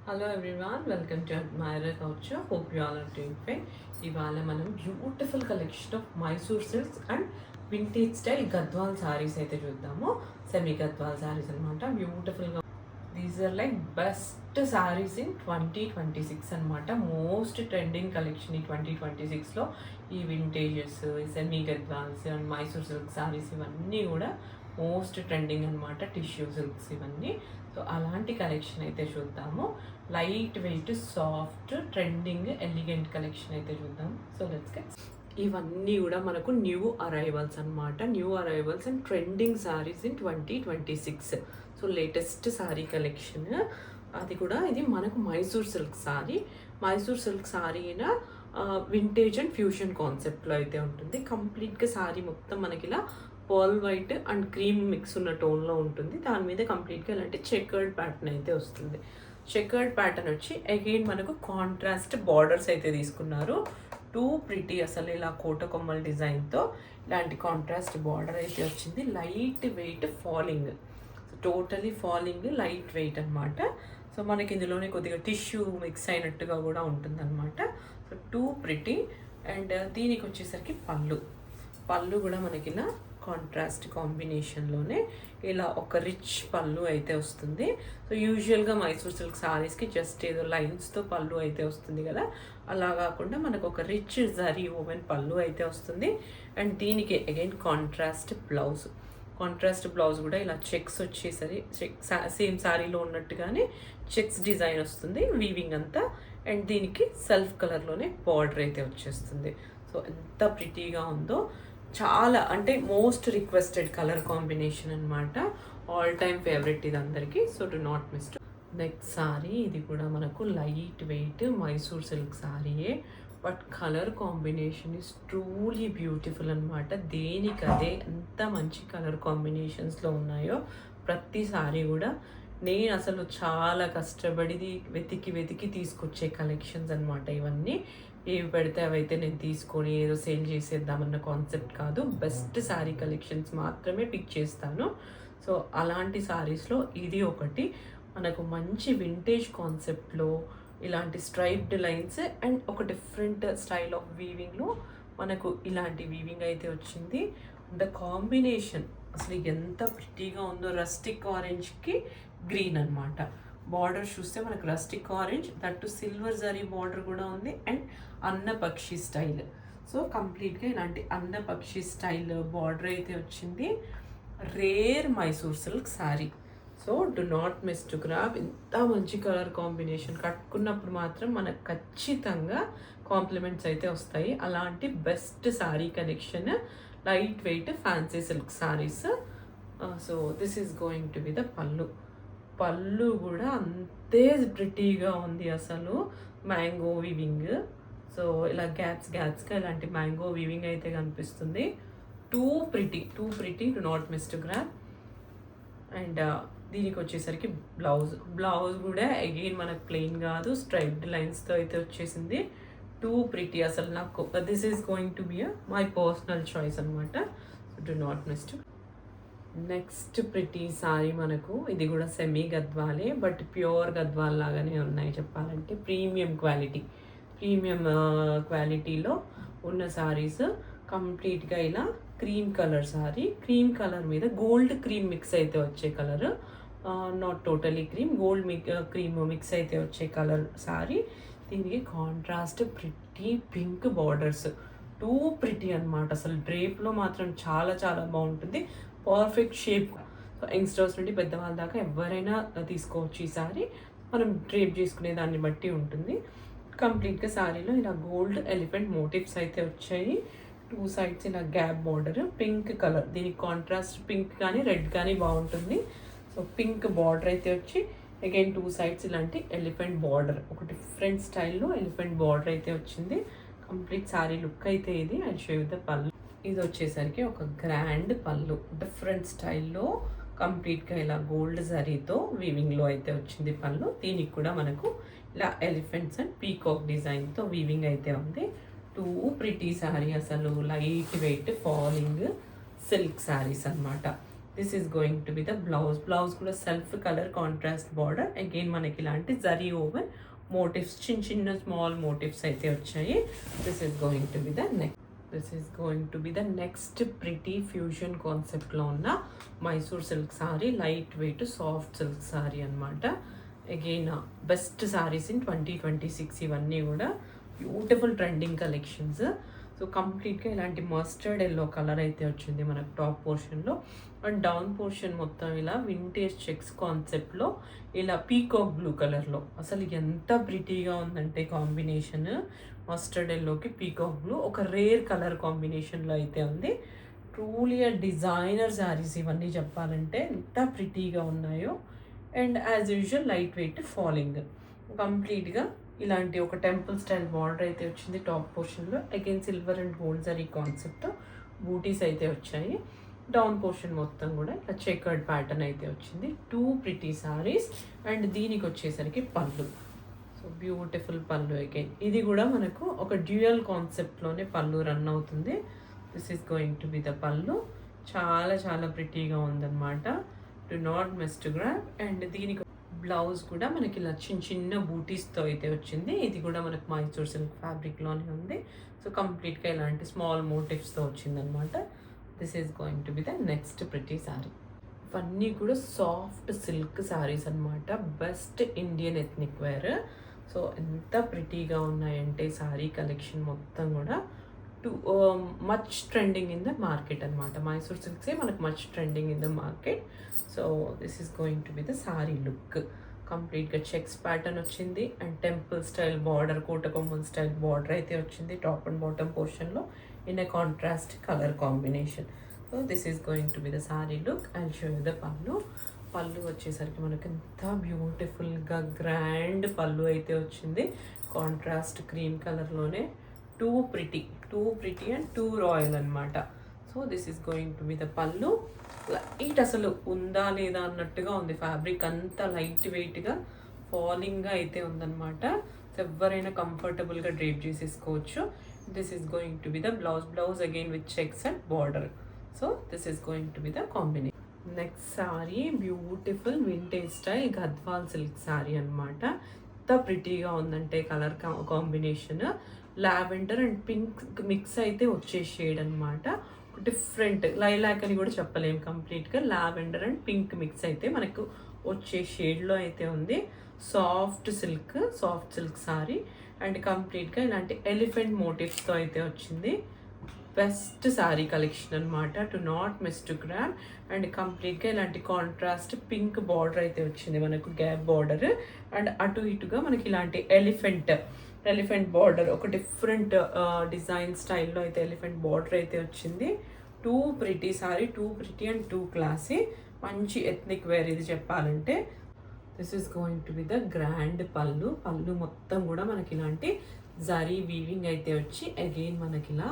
Hello everyone, welcome to admirer couture. Hope you all are doing fine. ఇవాళ మనం beautiful collection of Mysore silks and vintage style Gadwal saris అయితే చూద్దాము. Semi Gadwal saris అనమాట. బ్యూటిఫుల్గా these are like best saris in 2026 అనమాట. Most trending collection ఈ 2026లో ఈ vintages, semi Gadwals and Mysore silk saris ఇవన్నీ కూడా మోస్ట్ ట్రెండింగ్ అనమాట. టిష్యూ సిల్క్స్ ఇవన్నీ. సో అలాంటి కలెక్షన్ అయితే చూద్దాము. Light weight, soft, trending, elegant collection అయితే చూద్దాం. So let's get. ఇవన్నీ కూడా మనకు న్యూ అరైవల్స్ అనమాట. New arrivals and trending saris in 2026. So latest sorry collection. అది కూడా ఇది మనకు Mysore silk sorry. Mysore silk sorry అయినా వింటేజ్ అండ్ ఫ్యూషన్ కాన్సెప్ట్లో అయితే ఉంటుంది. కంప్లీట్గా సారీ మొత్తం మనకి ఇలా pearl white and cream mix ఉన్న టోన్లో ఉంటుంది. దాని మీద కంప్లీట్గా ఇలాంటి చెకర్డ్ ప్యాటర్న్ అయితే వస్తుంది. చెకర్డ్ ప్యాటర్న్ వచ్చి అగైన్ మనకు కాంట్రాస్ట్ బార్డర్స్ అయితే తీసుకున్నారు. టూ ప్రిటీ, అసలు ఇలా కోట కొమ్మల డిజైన్తో ఇలాంటి కాంట్రాస్ట్ బార్డర్ అయితే వచ్చింది. Light weight falling, totally falling, light weight అనమాట. సో మనకి ఇందులోనే కొద్దిగా టిష్యూ మిక్స్ అయినట్టుగా కూడా ఉంటుందన్నమాట. So two pretty. అండ్ దీనికి వచ్చేసరికి పళ్ళు కూడా మనకి ఇలా కాంట్రాస్ట్ కాంబినేషన్లోనే ఇలా ఒక రిచ్ పళ్ళు అయితే వస్తుంది. సో యూజువల్గా మైసూర్ సిల్క్ సారీస్కి జస్ట్ ఏదో లైన్స్తో పళ్ళు అయితే వస్తుంది కదా, అలా కాకుండా మనకు ఒక రిచ్ జరీ ఓవెన్ పళ్ళు అయితే వస్తుంది. అండ్ దీనికి అగైన్ కాంట్రాస్ట్ బ్లౌజ్ కూడా ఇలా చెక్స్ వచ్చేసరి సేమ్ శారీలో ఉన్నట్టుగానే చెక్స్ డిజైన్ వస్తుంది, వీవింగ్ అంతా. అండ్ దీనికి సెల్ఫ్ కలర్లోనే బార్డర్ అయితే వచ్చేస్తుంది. సో ఎంత ప్రిటీగా ఉందో, చాలా అంటే మోస్ట్ రిక్వెస్టెడ్ కలర్ కాంబినేషన్ అనమాట. ఆల్ టైమ్ ఫేవరెట్ ఇది అందరికీ. So do not miss. Next sari ఇది కూడా మనకు లైట్ వెయిట్ మైసూర్ సిల్క్ సారీయే, but colour combination is truly beautiful అనమాట. దేనికదే ఎంత మంచి కలర్ కాంబినేషన్స్లో ఉన్నాయో ప్రతి సారీ కూడా. నేను అసలు చాలా కష్టపడి వెతికి తీసుకొచ్చే కలెక్షన్స్ అనమాట ఇవన్నీ. ఏవి పెడితే అవైతే నేను తీసుకొని ఏదో సేల్ చేసేద్దామన్న కాన్సెప్ట్ కాదు. బెస్ట్ శారీ కలెక్షన్స్ మాత్రమే పిక్ చేస్తాను. సో అలాంటి శారీస్లో ఇది ఒకటి. మనకు మంచి వింటేజ్ కాన్సెప్ట్లో ఇలాంటి స్ట్రైప్డ్ లైన్స్ అండ్ ఒక డిఫరెంట్ స్టైల్ ఆఫ్ వీవింగ్లో మనకు ఇలాంటి వీవింగ్ అయితే వచ్చింది. ద కాంబినేషన్ అసలు ఎంత ప్రిటీగా ఉందో. రస్టిక్ ఆరెంజ్కి గ్రీన్ అనమాట. బార్డర్ చూస్తే మనకు rustic orange, that silver zari border కూడా ఉంది. And అన్నపక్షి style. సో కంప్లీట్గా ఇలాంటి అన్నపక్షి స్టైల్ బార్డర్ అయితే వచ్చింది. Rare Mysore silk sari. So do not miss to grab. ఇంత మంచి కలర్ కాంబినేషన్ కట్టుకున్నప్పుడు మాత్రం మనకు ఖచ్చితంగా కాంప్లిమెంట్స్ అయితే వస్తాయి. అలాంటి best sari collection, light weight fancy silk saris. So this is going to be the పళ్ళు కూడా అంతే ప్రిటీగా ఉంది అసలు. Mango weaving. సో ఇలా గ్యాప్స్గా ఇలాంటి మ్యాంగో వీవింగ్ అయితే కనిపిస్తుంది. Two pretty to not miss to grab. And దీనికి వచ్చేసరికి బ్లౌజ్ కూడా అగైన్ మనకు ప్లెయిన్ కాదు, స్ట్రైప్డ్ లైన్స్తో అయితే వచ్చేసింది. టూ ప్రిటీ అసలు. నాకు this is going to be my personal choice అనమాట. Do not miss too. Next pretty sari మనకు ఇది కూడా సెమీ గద్వాలే, బట్ ప్యూర్ గద్వాల్ లాగానే ఉన్నాయి చెప్పాలంటే. ప్రీమియం క్వాలిటీలో ఉన్న సారీస్. కంప్లీట్గా ఇలా cream colour sari, cream colour మీద గోల్డ్ క్రీమ్ మిక్స్ అయితే వచ్చే colour. Not totally cream, gold cream mix అయితే వచ్చే కలర్ సారీ. దీనికి contrast pretty pink borders. Too pretty అనమాట. అసలు డ్రేప్లో మాత్రం చాలా చాలా బాగుంటుంది. Perfect shape. సో యంగ్స్టర్స్ నుండి పెద్దవాళ్ళ దాకా ఎవరైనా తీసుకోవచ్చు ఈ సారీ. మనం డ్రేప్ చేసుకునే దాన్ని బట్టి ఉంటుంది. కంప్లీట్గా సారీలో ఇలా గోల్డ్ ఎలిఫెంట్ మోటివ్స్ అయితే వచ్చాయి. టూ సైడ్స్ ఇలా గ్యాప్ బార్డర్, పింక్ కలర్. దీనికి కాంట్రాస్ట్ పింక్ కానీ రెడ్ కానీ బాగుంటుంది. సో పింక్ బార్డర్ అయితే వచ్చి అగైన్ టూ సైడ్స్ ఇలాంటి ఎలిఫెంట్ బార్డర్, ఒక డిఫరెంట్ స్టైల్లో ఎలిఫెంట్ బార్డర్ అయితే వచ్చింది. కంప్లీట్ సారీ లుక్ అయితే ఇది. అండ్ షో ద పళ్ళు. ఇది వచ్చేసరికి ఒక గ్రాండ్ పళ్ళు, డిఫరెంట్ స్టైల్లో కంప్లీట్గా ఇలా గోల్డ్ జరీతో వీవింగ్లో అయితే వచ్చింది పళ్ళు. దీనికి కూడా మనకు ఇలా ఎలిఫెంట్స్ అండ్ పీకాక్ డిజైన్తో వీవింగ్ అయితే ఉంది. టూ ప్రిటీ శారీ అసలు. Light weight falling silk saris అనమాట. This is going to be the blouse కూడా self colour contrast border. Again మనకి ఇలాంటి జరీ ఓవర్ మోటివ్స్, చిన్న స్మాల్ మోటివ్స్ అయితే వచ్చాయి. This is going to be the next pretty fusion కాన్సెప్ట్లో ఉన్న Mysore silk sari, light weight soft silk sari అనమాట. Again best saris in 2026. ఇవన్నీ కూడా బ్యూటిఫుల్ ట్రెండింగ్ కలెక్షన్స్. సో కంప్లీట్గా ఇలాంటి మస్టర్డ్ ఎల్లో కలర్ అయితే వచ్చింది మనకు టాప్ పోర్షన్లో. అండ్ డౌన్ పోర్షన్ మొత్తం ఇలా వింటేజ్ చెక్స్ కాన్సెప్ట్లో ఇలా పీకాక్ బ్లూ కలర్లో. అసలు ఎంత ప్రిటీగా ఉందంటే కాంబినేషన్, మస్టర్డ్ ఎల్లోకి పీకాక్ బ్లూ ఒక రేర్ కలర్ కాంబినేషన్లో అయితే ఉంది. ట్రూలీ డిజైనర్ శారీస్ ఇవన్నీ చెప్పాలంటే ఎంత ప్రిటీగా ఉన్నాయో. And as usual light weight falling. కంప్లీట్గా ఇలాంటి ఒక టెంపుల్ స్టైల్ బార్డర్ అయితే వచ్చింది టాప్ పోర్షన్లో. Again silver and gold zari concept butis అయితే వచ్చాయి. డౌన్ పోర్షన్ మొత్తం కూడా ఇలా చెకర్డ్ ప్యాటర్న్ అయితే వచ్చింది. 2 ప్రిటీ సారీస్. అండ్ దీనికి వచ్చేసరికి పళ్ళు. సో బ్యూటిఫుల్ పళ్ళు. అగైన్ ఇది కూడా మనకు ఒక డ్యూయల్ కాన్సెప్ట్లోనే పళ్ళు రన్ అవుతుంది. This is going to be the పళ్ళు. చాలా చాలా ప్రిటీగా ఉందన్నమాట. Do not miss to grab. And దీనికి బ్లౌజ్ కూడా మనకి ఇలా చిన్న బూటీస్తో అయితే వచ్చింది. ఇది కూడా మనకు మైసూర్ సిల్క్ ఫ్యాబ్రిక్లోనే ఉంది. సో కంప్లీట్గా ఇలాంటి స్మాల్ మోటివ్స్తో వచ్చిందనమాట. This is going to be the next pretty sari. ఇవన్నీ కూడా సాఫ్ట్ సిల్క్ సారీస్ అనమాట. Best Indian ethnic wear. So ఎంత ప్రిటీగా ఉన్నాయంటే సారీ కలెక్షన్ మొత్తం కూడా much trending in the market అనమాట. మైసూర్ సిల్క్సే మనకు much trending in the market. So this is going to be the sari look. కంప్లీట్గా చెక్స్ ప్యాటర్న్ వచ్చింది. And temple style border, Kotakommal style border అయితే వచ్చింది top and bottom పోర్షన్లో in a contrast colour combination. So this is going to be the sari look. And show the pallu వచ్చేసరికి మనకు ఎంత బ్యూటిఫుల్గా grand pallu అయితే వచ్చింది. కాంట్రాస్ట్ క్రీమ్ కలర్లోనే too pretty and too royal అనమాట. So this is going to be the pallu. Light అసలు ఉందా లేదా అన్నట్టుగా ఉంది. ఫ్యాబ్రిక్ అంతా లైట్ వెయిట్గా ఫాలింగ్గా అయితే ఉందన్నమాట. సో ఎవరైనా కంఫర్టబుల్గా డ్రేప్ చేసేసుకోవచ్చు. This is going to be the blouse again with checks and border. So this is going to be the combination. Next sorry beautiful vintage style Gadwal silk sari అనమాట. ఎంత ప్రిటీగా ఉందంటే colour combination lavender and pink mix అయితే వచ్చే shade అనమాట. Different lilac అని కూడా చెప్పలేము. కంప్లీట్గా లావెండర్ అండ్ పింక్ మిక్స్ అయితే మనకు వచ్చే షేడ్లో అయితే ఉంది. Soft silk sorry. అండ్ కంప్లీట్గా ఇలాంటి ఎలిఫెంట్ మోటివ్స్తో అయితే వచ్చింది. బెస్ట్ సారీ కలెక్షన్ అనమాట. To not miss to grab. And కంప్లీట్గా ఇలాంటి కాంట్రాస్ట్ పింక్ బార్డర్ అయితే వచ్చింది మనకు, గ్యాప్ బార్డర్. అండ్ అటు ఇటుగా మనకి ఇలాంటి ఎలిఫెంట్ బార్డర్, ఒక డిఫరెంట్ డిజైన్ స్టైల్లో అయితే ఎలిఫెంట్ బార్డర్ అయితే వచ్చింది. Two pretty sorry, two pretty and two classy. మంచి ఎథ్నిక్ వేర్ ఇది చెప్పాలంటే. This is going to be the grand పళ్ళు మొత్తం కూడా మనకి ఇలాంటి జరీ వీవింగ్ అయితే వచ్చి అగైన్ మనకి ఇలా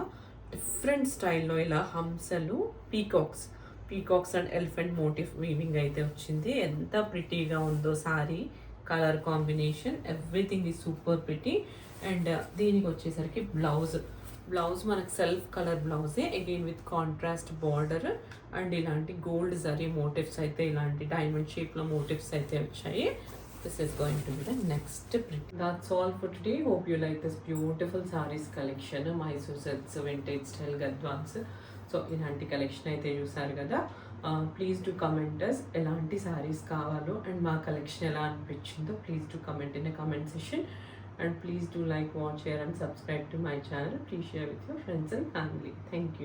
డిఫరెంట్ స్టైల్లో ఇలా హంసలు, peacocks and elephant motif weaving అయితే వచ్చింది. ఎంత ప్రిటీగా ఉందో sari colour combination, everything is super pretty. And దీనికి వచ్చేసరికి బ్లౌజ్ మనకు సెల్ఫ్ కలర్ బ్లౌజే again with contrast border. And ఇలాంటి గోల్డ్ జరీ మోటివ్స్ అయితే, ఇలాంటి డైమండ్ షేప్లో మోటివ్స్ అయితే వచ్చాయి. This is going to be the next print. That's all for today. Hope you like this beautiful sarees collection. Mysore silks, vintage style gadwans. So ఇలాంటి collection అయితే చూసారు కదా. ప్లీజ్ టు కమెంట్ అస్ ఎలాంటి సారీస్ కావాలో and మా collection ఎలా అనిపించిందో please to comment in comment session. And please do like, watch, share and subscribe to my channel. Please share with your friends and family. Thank you.